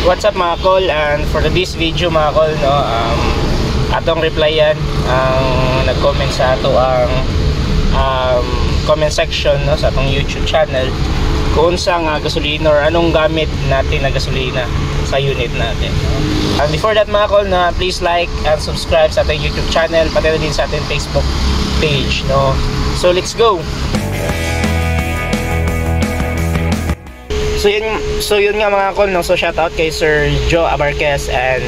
What's up mga kol, and for this video mga kol, no, atong replyan ang nag-comment sa ato ang comment section, no, sa atong YouTube channel kung saan gasolina or anong gamit natin na gasolina sa unit natin. And before that mga kol, na please like and subscribe sa ating YouTube channel, pati na din sa ating Facebook page, no. So let's go. So yun nga mga kol, no. So shout out kay Sir Joe Abarquez and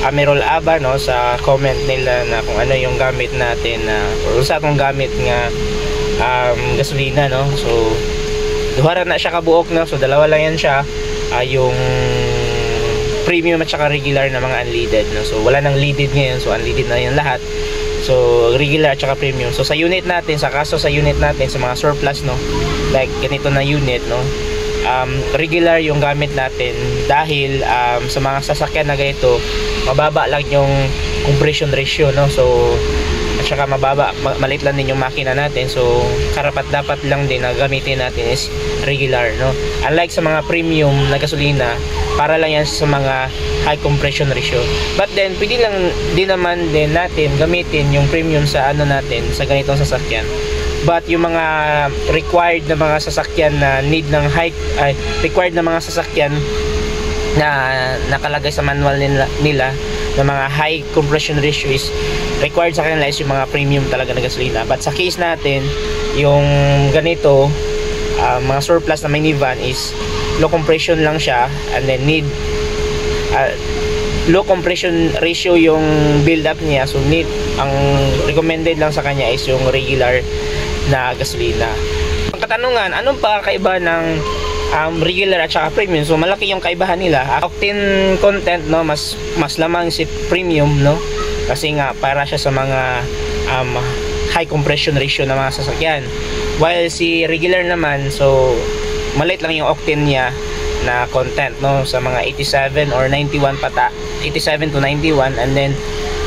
Amirol Aba, no, sa comment nila na kung ano yung gamit natin na or sa atong gamit nga gasolina, no. So duhara na siya kabuok, no. So dalawa lang yan siya, yung premium at saka regular na mga unleaded, no. So wala nang leaded ngayon, so unleaded na yan lahat. So regular at saka premium. So sa unit natin, sa unit natin sa mga surplus, no, like ganito na unit, no, regular yung gamit natin dahil sa mga sasakyan na ganito mababa lang yung compression ratio, no. So at saka maliit lang din yung makina natin, so karapat dapat lang din na gamitin natin is regular, no. Unlike sa mga premium na gasolina, para lang yan sa mga high compression ratio. But then pwede lang din naman din natin gamitin yung premium sa ano natin, sa ganitong sasakyan. But yung mga required na mga sasakyan na need ng required na mga sasakyan na nakalagay sa manual nila na mga high compression ratio is required sa kanila is yung mga premium talaga na gasolina. But sa case natin, yung ganito, mga surplus na minivan is low compression lang siya, and then need low compression ratio yung build up niya, so need, ang recommended lang sa kanya is yung regular na gasolina. Ang katanungan, anong pagkakaiba ng regular at saka premium? So malaki yung kaibahan nila. Octane content, no, mas lamang si premium, no, kasi nga para siya sa mga high compression ratio na mga sasakyan, while si regular naman, so maliit lang yung octane niya na content, no, sa mga 87 or 91 87 to 91, and then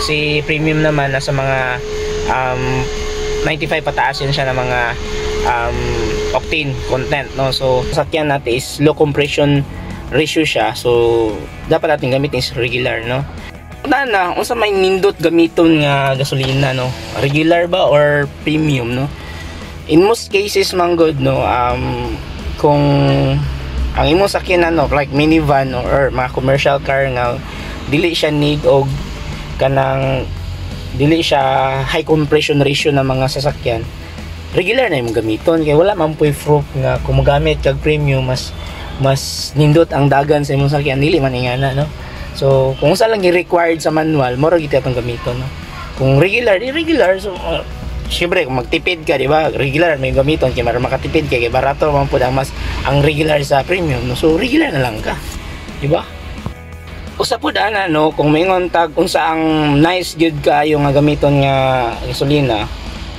si premium naman nasa mga 95 pataas yun siya ng mga octane content, no. So sasakyan natin is low compression ratio siya, so dapat natin gamitin is regular, no. Na unsa may nindot gamiton nga gasolina, no, regular ba or premium, no. In most cases man good, no, kung ang imong sakyanan, no, like minivan or mga commercial car nga dili siya need og kanang dili siya high compression ratio na mga sasakyan, regular na yung gamiton, kaya wala man po'y proof nga kung magamit kag premium mas nindot ang dagan sa imong sakyan, dili man ingana, no. So kung saan lang required sa manual, moro gid atong gamiton, no. Kung regular, so syempre kung magtipid ka, di ba, regular may gamiton kay para makatipid kay barato man pud ang regular sa premium, no. So regular na lang ka, di ba. Usa po dana, no, kung maingon tag unsa ang nice good kayo nga gamiton nga gasolina,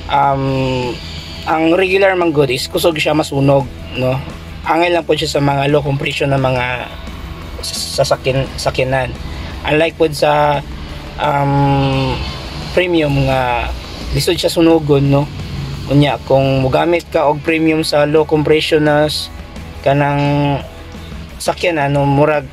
ang regular man good is kusog siya masunog, no. Angay lang po siya sa mga low compression na mga sakyanan, unlike po sa premium nga lisod siya sunogon, no. Unya kung mogamit ka og premium sa low compression na kanang sakyanan, no, murag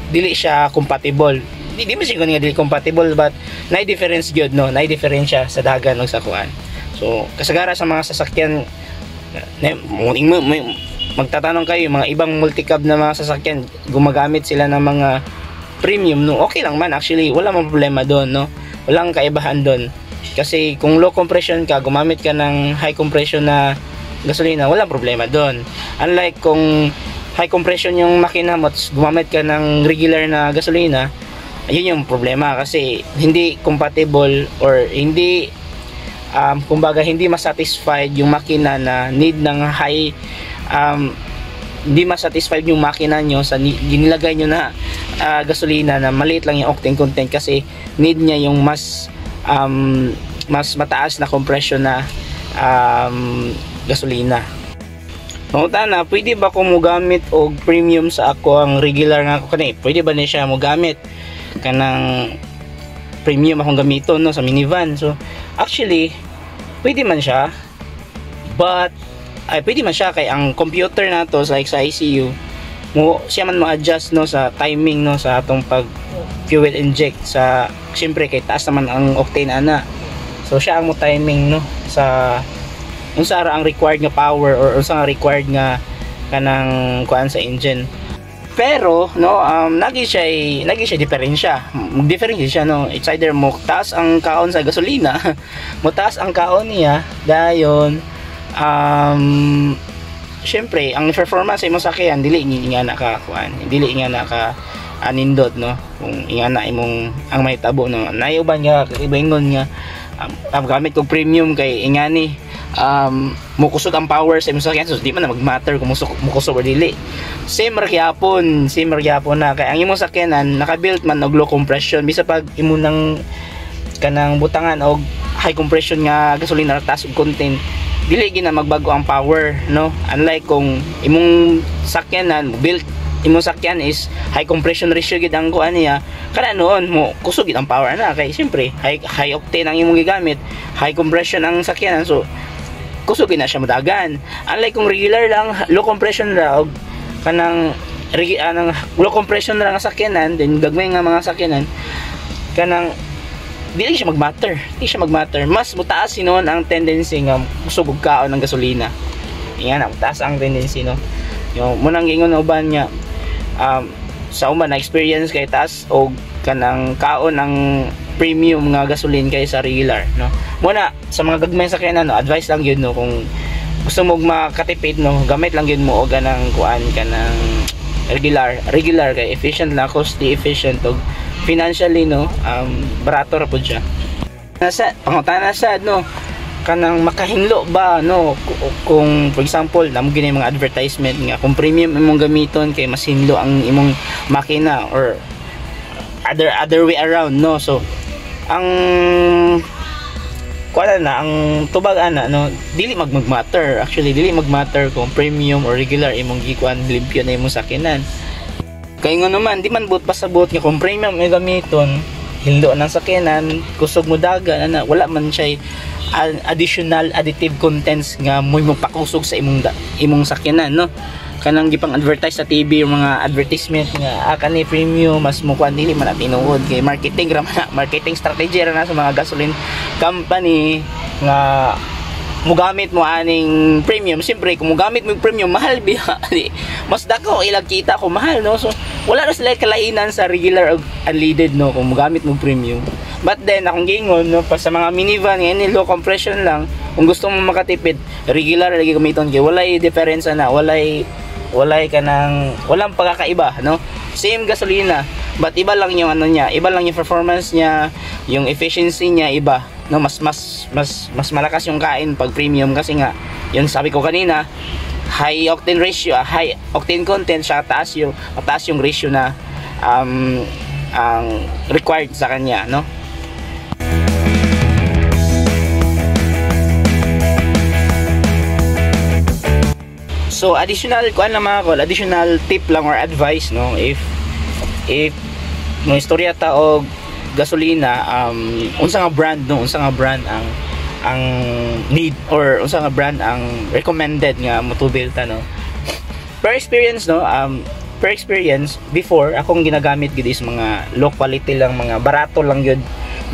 dili siya compatible. Di mo siguro nga dili compatible, but naay difference gyud, no, naay diferensya sa dagan ug sa kuan. So kasagara sa mga sasakyan, magtatanong kayo mga ibang multi-cab na mga sasakyan, gumagamit sila ng mga premium, no, okay lang man actually, wala mang problema doon, no, walang kaibahan doon. Kasi kung low compression ka, gumamit ka ng high compression na gasolina, walang problema doon. Unlike kung high compression yung makina mo, gumamit ka ng regular na gasolina, ayun yung problema, kasi hindi compatible or hindi kumbaga hindi masatisfied yung makina na need ng high hindi masatisfied yung makina nyo sa ginilagay nyo na gasolina na maliit lang yung octane content, kasi need niya yung mas mataas na compression na gasolina. Pangutan na, pwede ba ko mogamit og premium sa ako ang regular nga ako kanay? Pwede ba niya siya mogamit kanang premium akong gamiton, no, sa minivan? So actually pwede man siya, but pwede man siya kay ang computer na to like sa ICU siya man mo-adjust no sa timing no sa atong pag fuel inject sa syempre kay taas naman ang octane ana. So siya ang mo timing no sa unsa ra ang required nga power or unsa nga required nga kanang kuan sa engine. Pero no nagi siya diferensya. Mag-difference siya no. It's either mo taas ang kaon sa gasolina, mo taas ang kaon niya dayon syempre ang performance sa imong sakyan dili nga na ka kuan, dili nga na ka anindot no kung ingana imong ang may tabo no. Nayuban nga ibangon nga gamit kog premium kay ingani mukusog ang power sa imong sakyan, so di man na mag-matter kung mukusog or dili. Same ra gyapon na kay ang imong sakyanan naka-built man og low compression bisa pag imo nang kanang butangan og high compression nga gasolina taas og content dili gina magbago ang power no, unlike kung imong sakyanan built imong sakyan is high compression ratio gid ang kuan niya kada noon mo kusog gid ang power na kay siyempre high octane ang imong gigamit, high compression ang sakyanan, so kusog na siya madagan. Unlike kung regular lang low compression ra og kanang low compression ra nga sakyanan then gagmay nga mga sakyanan kanang dili siya mag-matter, mas mutaas sinon ang tendency nga kusog og kaon ng gasolina. Yan ang mutaas ang tendency no. Yung munang gingon uban niya sa uban na experience kay taas og kanang kaon ng premium nga gasoline kaysa regular no. Muna sa mga gagmay sakyanan no, advice lang yun no kung gusto mo makatipid no, gamit lang yun mo og ganang kuan kanang regular kay efficient na, cost efficient og financially no barato ra pud siya. Nasa pangutana sad no kanang makahinlo ba no kung for example namo gini mga advertisement nga kung premium imong gamiton kay mas hinlo ang imong makina or other way around no. So ang kuan na ang tubag ana no dili mag-matter, actually dili mag-matter kung premium or regular imong gikuan limpyo na imong sakyanan. Kay nga naman di man buot pasabot nga kung premium ay gamiton hinlo ng sakyanan kusog mo dagan ana wala man siya additional additive contents nga mo pakusog sa imong sakyanan no. Kanang gipang advertise sa TV yung mga advertisement nga kani premium mas mo kuan dili man tinuod kay marketing ra man, marketing strategy ra na sa mga gasoline company nga mugamit mo aning premium. Siyempre kung mugamit mo premium mahal biya mas dako ilag kita ko mahal no. So wala na sila kalainan sa regular o unleaded no kung mugamit mo premium. But then akong gingon no pa sa mga minivan nga low compression lang kung gusto mo makatipid regular lagi gamiton kay walay diferensya na, walay kanang walang pagkakaiba no. Same gasolina but iba lang yung ano niya, iba lang yung performance niya, yung efficiency niya iba no. Mas malakas yung kain pag premium kasi nga yun sabi ko kanina high octane ratio, high octane content siya, taas yung ratio na ang required sa kanya no. So additional kuan lang mga kol, additional tip lang or advice no, if no istorya ta og gasolina unsa nga brand no, unsa nga brand ang need or unsa nga brand ang recommended nga motobil ta no. Per experience no, before akong ginagamit gid is mga low quality lang, mga barato lang yun,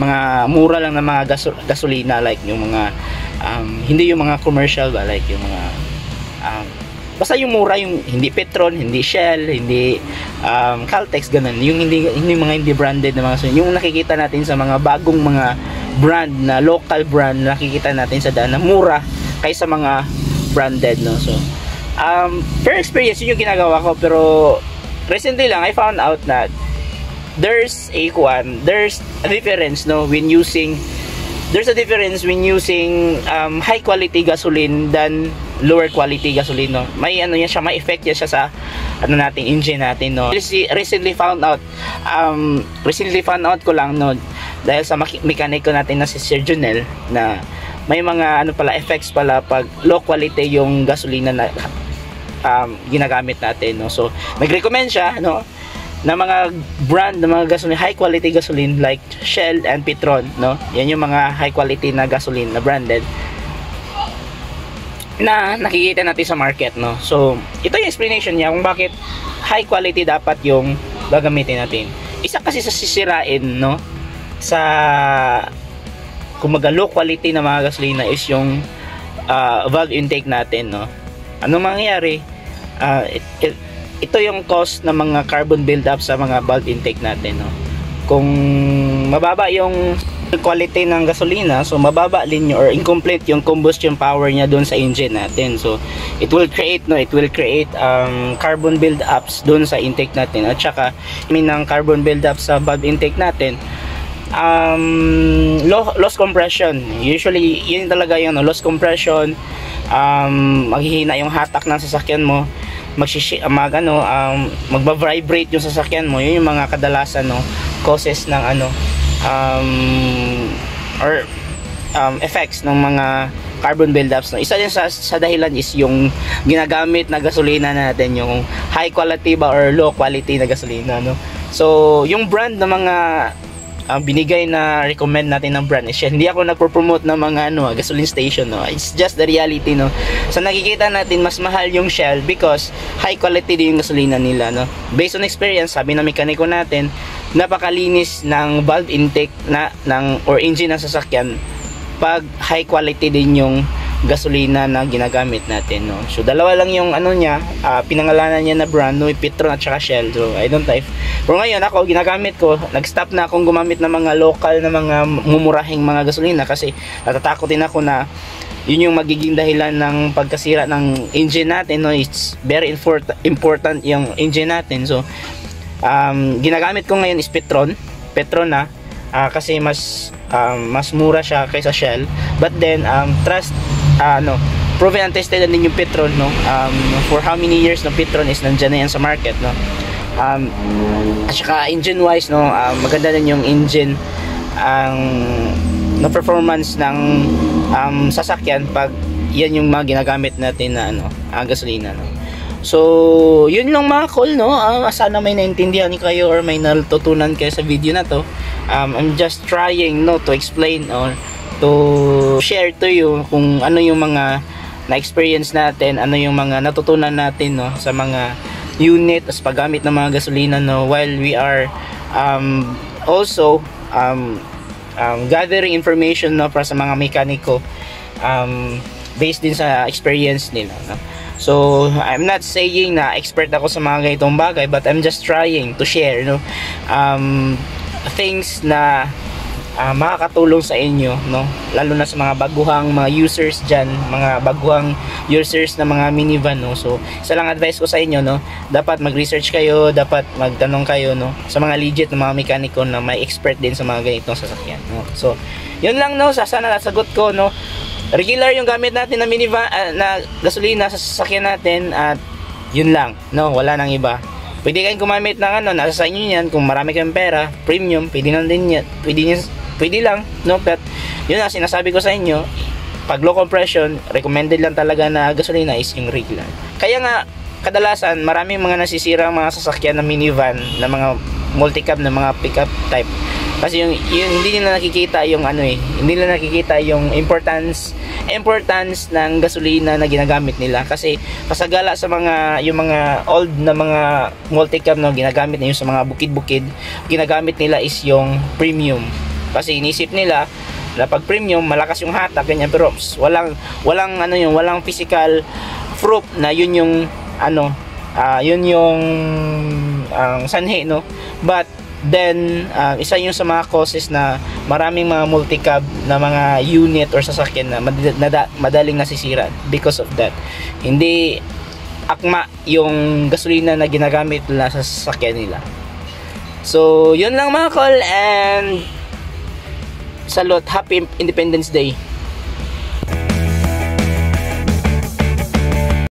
mga mura lang na mga gasolina like yung mga hindi yung mga commercial ba, like yung mga basta yung mura, yung hindi Petron, hindi Shell, hindi Caltex, ganun. Yung hindi branded na mga gasolina. Yung nakikita natin sa mga bagong mga brand na local brand na nakikita natin sa daan na mura kaysa mga branded no. So per experience yun yung ginagawa ko, pero recently lang I found out na there's a difference no when using high quality gasoline than lower quality gasoline no. May ano yan siya, may effect yan siya sa ano nating engine natin no. Recently found out ko lang no dahil sa mekaniko natin na si Sir Junel na may mga ano pala effects pala pag low quality yung gasolina na ginagamit natin no. So nag-recommend siya no na mga brand ng mga gasoline, high quality gasoline like Shell and Petron no. Yan yung mga high quality na gasoline na branded. na nakikita natin sa market, no? So, ito yung explanation niya kung bakit high quality dapat yung gagamitin natin. Isa kasi sa sisirain, no, sa kumaga low quality na mga gasolina is yung valve intake natin, no. Anong mangyayari? Ito yung cause ng mga carbon buildup sa mga valve intake natin, no. Kung mababa yung quality ng gasolina, so mababa din or incomplete yung combustion power niya doon sa engine natin. So it will create carbon buildups doon sa intake natin, at saka ng carbon buildup sa valve intake natin. Loss compression, usually yun talaga yung loss compression. Maghihina yung hatak ng sasakyan mo, magba-vibrate yung sasakyan mo. Yun yung mga kadalasan, no, causes ng effects ng mga carbon buildups, no. Isa din sa dahilan is yung ginagamit na gasolina natin, yung high quality ba or low quality na gasolina, no. So yung brand ng mga binigay na recommend natin ng brand is Shell. Hindi ako nagpo-promote ng mga gasoline station, no. It's just the reality, no. So nakikita natin mas mahal yung Shell because high quality din yung gasolina nila, no. Based on experience, sabi ng mekaniko natin, napakalinis ng valve intake or engine ng sasakyan pag high quality din yung gasolina na ginagamit natin, no. So dalawa lang yung niya, pinangalanan niya na brand, no, Petron at saka Shell. So I don't type. Pero ngayon ako ginagamit ko, nag-stop na akong gumamit ng mga local na mga mumurahing mga gasolina kasi natatakot din ako na yun yung magiging dahilan ng pagkasira ng engine natin, no. It's very important yung engine natin. So ginagamit ko ngayon is Petron na kasi mas mura siya kaysa Shell. But then proven and tested na din yung Petron, no. For how many years no Petron is nandiyan na yan sa market, no. At saka engine wise, no, maganda din yung engine no performance ng sasakyan pag yan yung mga ginagamit natin na gasolina, no. So yun lang mga call, no. Sana may naintindihan kayo or may natutunan kayo sa video na to. I'm just trying, no, to explain or to share to you kung ano yung mga na-experience natin, ano yung mga natutunan natin, no, sa mga unit as paggamit ng mga gasolina, no, while we are also gathering information, no, para sa mga mekaniko based din sa experience nila, no. So I'm not saying na expert ako sa mga ganitong bagay, but I'm just trying to share, no, things na makakatulong sa inyo, no, lalo na sa mga baguhang mga users dyan, mga baguhang users na mga minivan, no. So isa lang advice ko sa inyo, no, dapat mag-research kayo, dapat magtanong kayo, no, sa mga legit na mga mekaniko na may expert din sa mga ganitong sasakyan, no. So yun lang, no. Sana nasagot ko, no. Regular yung gamit natin na minivan, na gasolina sa sasakyan natin, at yun lang, no, wala nang iba. Pwede kayong gumamit ng nasa sa inyo yan, kung marami kayong pera, premium, pwede lang din yan, pwede lang, no. But yun na sinasabi ko sa inyo, pag low compression, recommended lang talaga na gasolina is yung regular. Kaya nga kadalasan maraming mga nasisira mga sasakyan na minivan, na mga multicab, na mga pickup type, kasi yung hindi nila nakikita yung hindi nila nakikita yung importance ng gasolina na ginagamit nila. Kasi kasagala sa yung mga old na mga multicab, no, ginagamit na yung sa mga bukid-bukid, ginagamit nila is yung premium. Kasi inisip nila na pag premium malakas yung hatak, ganyan, pero walang physical proof na yun yung sanhi, no. But then isa yung sa mga causes na maraming mga multicab na mga unit or sasakyan na madaling nasisira because of that. Hindi akma yung gasolina na ginagamit nila sa sasakyan nila. So yun lang mga call, and salute, happy Independence Day.